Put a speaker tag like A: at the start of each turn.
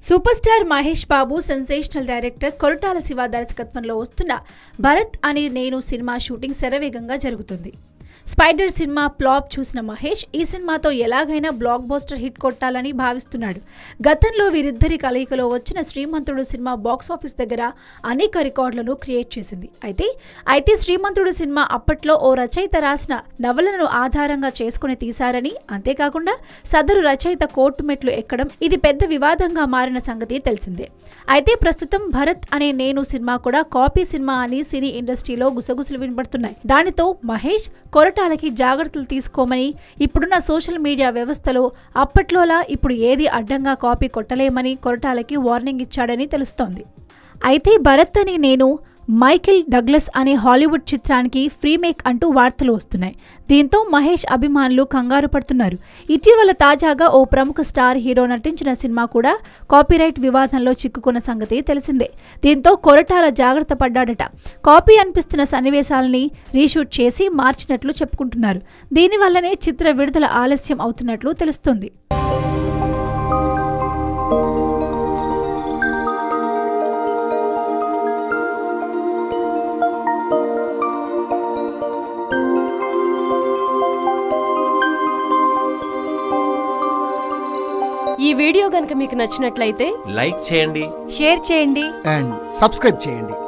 A: Super star Mahesh Babu sensational director Koratala Shiva దర్శకత్వంలో వస్తున్న భరత్ అనే నేను సినిమా షూటింగ్ శరవేగంగా జరుగుతుంది. స్పైడర్ సినిమా ఫ్లాప్ చూసిన మహేష్ ఈ సినిమాతో ఎలాగైనా బ్లాక్ బస్టర్ హిట్ కొట్టాలని భావిస్తున్నాడు. గతంలో వీరిద్దరి కలయికలో వచ్చిన శ్రీమంతుడు సినిమా బాక్సాఫీస్ దగ్గర అనేక రికార్డులను క్రియేట్ చేసింది. అయితే శ్రీమంతుడు సినిమా అప్పట్లో ఓ రచయిత రాసిన నవలను ఆధారంగా చేసుకుని తీశారని, అంతేకాకుండా సదరు రచయిత కోర్టు మెట్లు ఎక్కడం ఇది పెద్ద వివాదంగా మారిన సంగతి తెలిసిందే. అయితే ప్రస్తుతం భరత్ అనే నేను సినిమా కూడా కాపీ సినిమా అని సినీ ఇండస్ట్రీలో గుసగుసలు వినబడుతున్నాయి. దానితో మహేష్ కొరటాలకి జాగ్రత్తలు తీసుకోమని, ఇప్పుడున్న సోషల్ మీడియా వ్యవస్థలో అప్పట్లోలా ఇప్పుడు ఏది అడ్డంగా కాపీ కొట్టలేమని కొరటాలకి వార్నింగ్ ఇచ్చాడని తెలుస్తోంది. అయితే భరత్ అని నేను మైకేల్ డగ్లస్ అనే హాలీవుడ్ చిత్రానికి ఫ్రీమేక్ అంటూ వార్తలు వస్తున్నాయి. దీంతో మహేష్ అభిమానులు కంగారు పడుతున్నారు. ఇటీవల తాజాగా ఓ ప్రముఖ స్టార్ హీరో నటించిన సినిమా కూడా కాపీరైట్ వివాదంలో చిక్కుకున్న సంగతి తెలిసిందే. దీంతో కొరటాల జాగ్రత్త పడ్డాడట. కాపీ అనిపిస్తున్న సన్నివేశాలని రీషూట్ చేసి మార్చినట్లు చెప్పుకుంటున్నారు. దీనివల్లనే చిత్ర విడుదల ఆలస్యం అవుతున్నట్లు తెలుస్తోంది.
B: ఈ వీడియో గనుక మీకు నచ్చినట్లయితే
C: లైక్ చేయండి,
D: షేర్ చేయండి
E: అండ్ సబ్స్క్రైబ్ చేయండి.